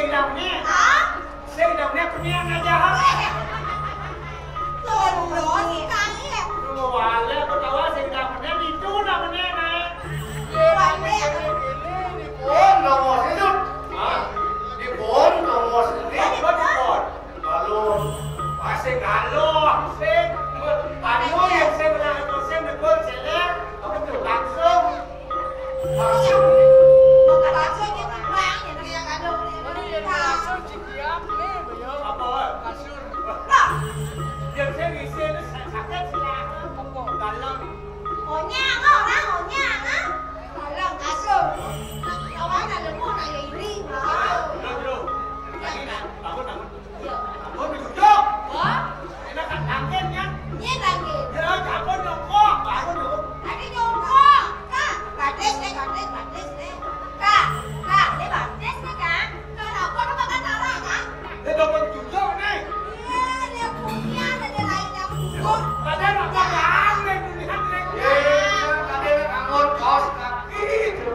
sedangnya sedangnya punya aja wala ko tawa sedangnya itu namanya naik di bon nomor kalau masih kalau ano yang saya bilang itu saya negor saya apa tuh langsung Giờ sẽ nghỉ xe nó sạc hết xe là Đàn lông Hồ nhang đó, hồ nhang á Đàn lông cá sương Đâu bán là đừng mua này gì riêng hả Được Bangun Bangun mình chủ chốt Để nó thẳng thêm nhá Nhé là gì Nhớ cả con nhông kho Bangun được Hãy đi nhông kho Bà test đây, bà test đây Cả, để bà test đấy cả Cơ nào con nó bà bắt nào ra hả Để đâu mình chủ chốt này Tadi nak makan, ni lihat ni. Tadi nak bangun kos kaki tu.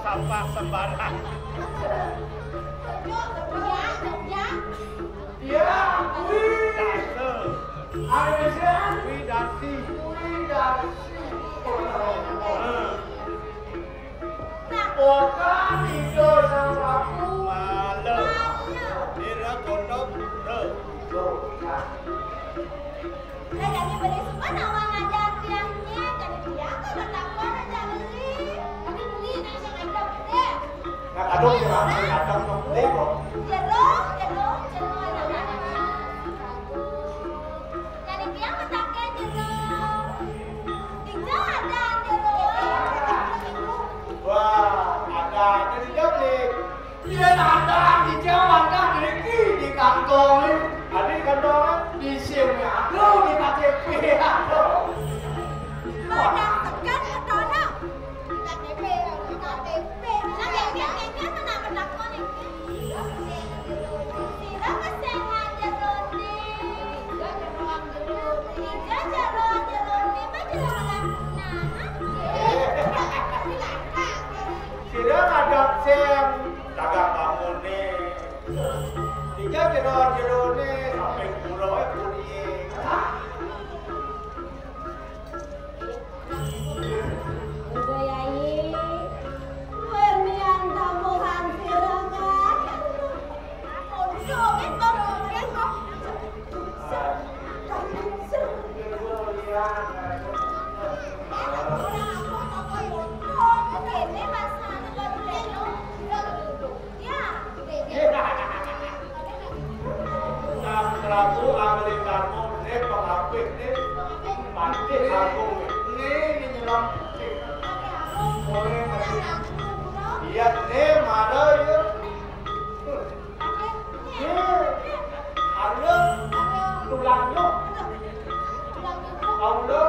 Sampah sembarang. Ya, widasi. Bukan itu sama aku. Malu. Dia kondom. Nah, jadi beli semua nawang aja tiangnya. Jadi dia kan bertakwa aja beli. Tapi beli nanti saya nggak gede. Nggak kadang jangan kadang mau beli kok. Jeruk anak-anak. Jadi dia mentaknya jeruk. Hijau ada jeruk. Wah, ada jadi beli. Dia ada di Jawa, ada di kantong ini. Ada di kantong di sini, ada di KTP, ada. Ada tekan ketona. KTP. Nah, yang mana mentakwa nih? Tidak kesengan jeruk nih. Hijau jeruk nih. Macam mana? Tidak ada sem dagang bangun nih. Tiga jeruk nih sampai pulau kuning. Prabu Amerikano nih pengapit nih mati aku ini nyelam boleh iya nih mana ya ada tulangnya Allah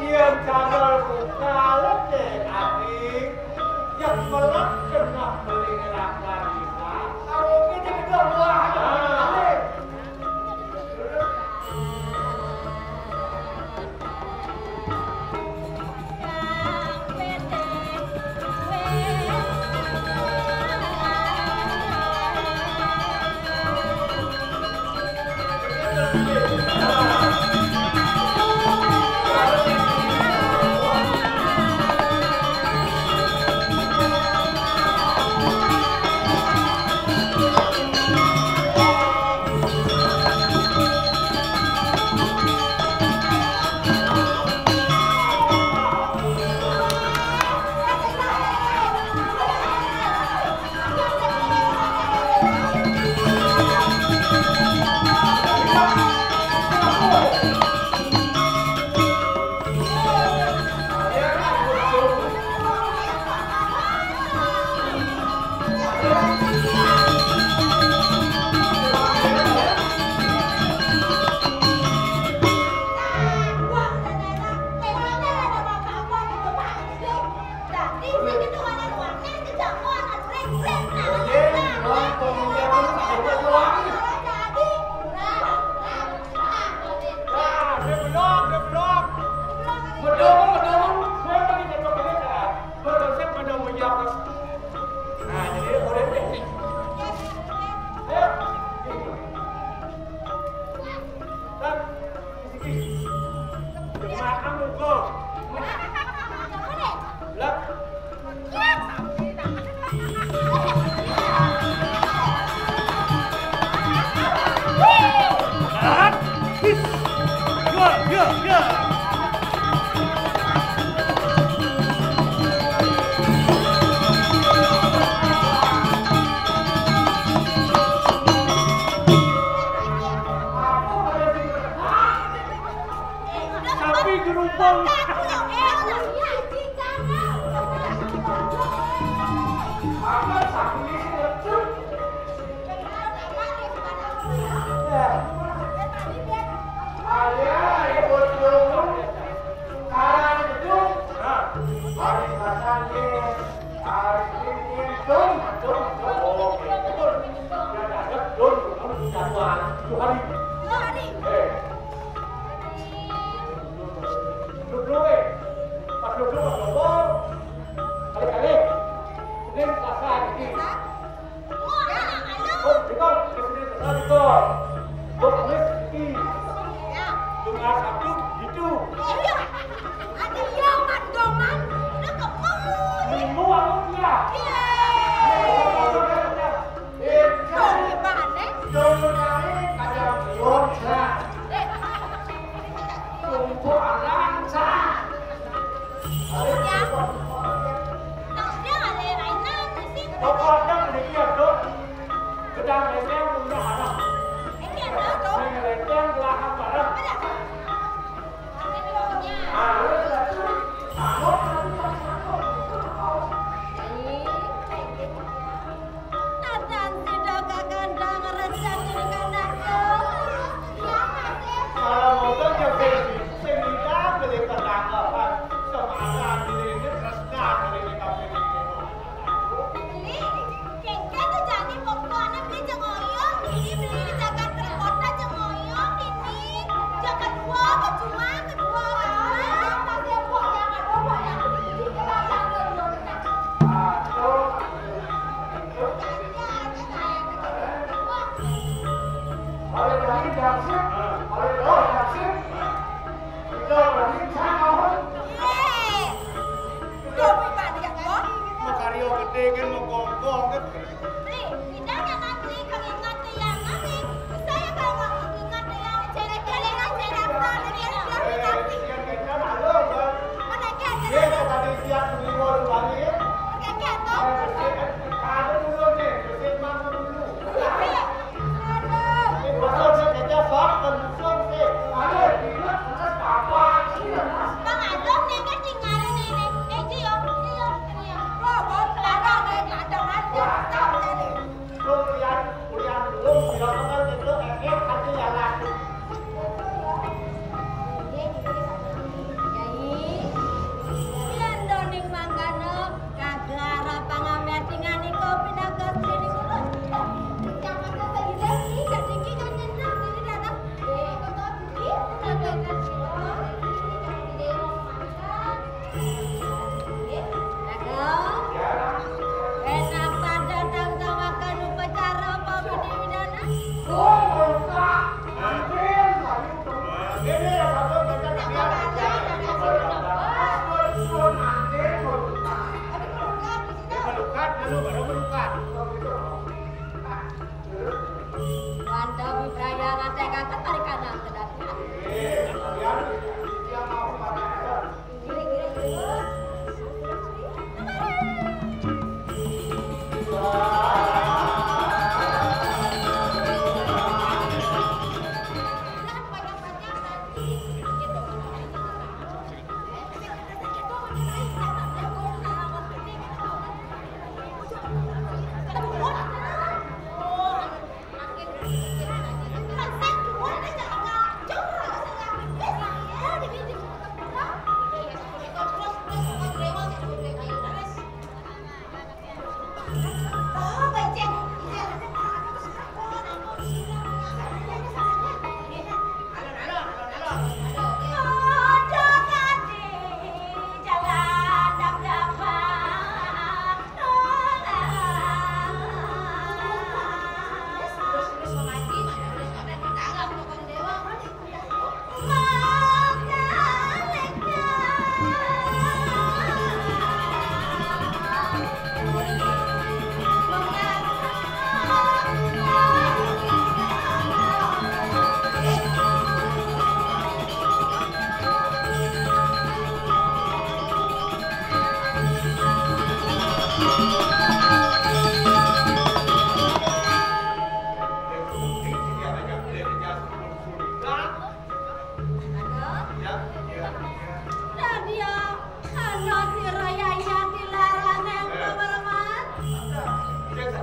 yang cadar kalah deh adik yang melak kena beli rakan kita kalau kita juga buah adik Lah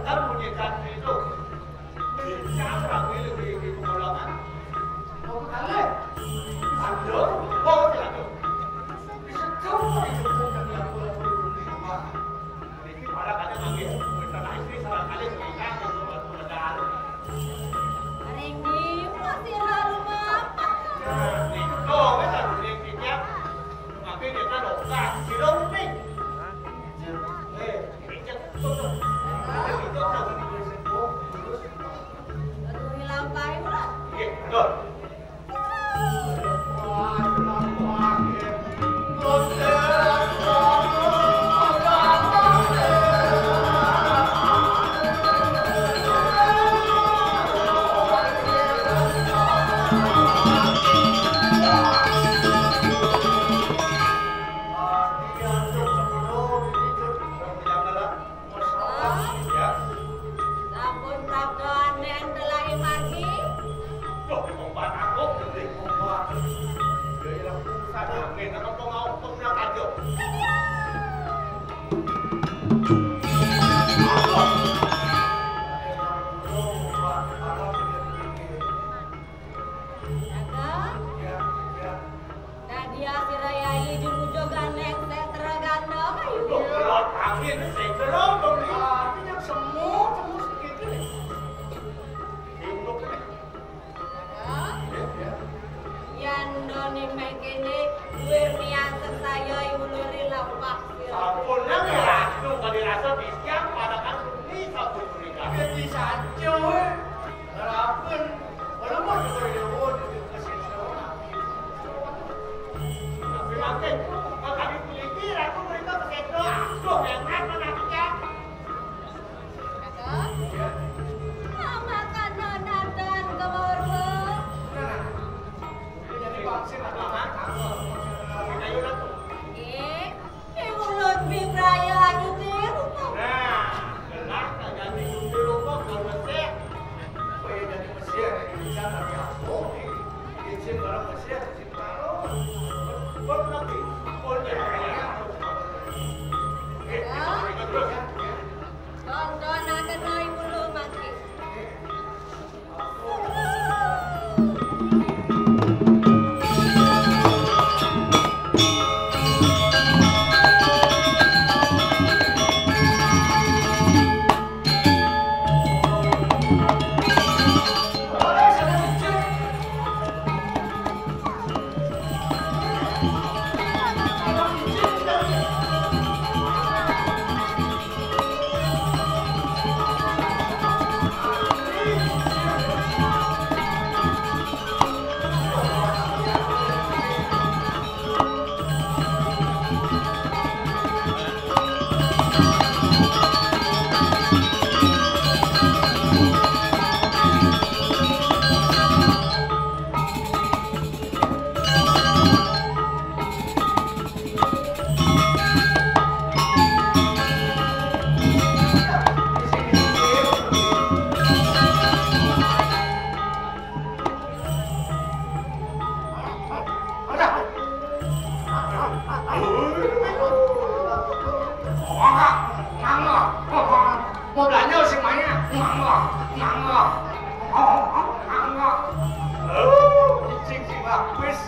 sembunyikan itu. Siapa pilih di pengolongan? Mau ke kali? Ando, mau ke ando. Bisa kau ditemukan yang pulang-pulang di rumah. Ini para kadang lagi, kita istri salah kali mengingat yang berpedal. Hari ini masih lalu apa? Ini kau kita berdikitnya, tapi dia kan lokal, di rumah. Modalnya semuanya mangga. Cing bagus.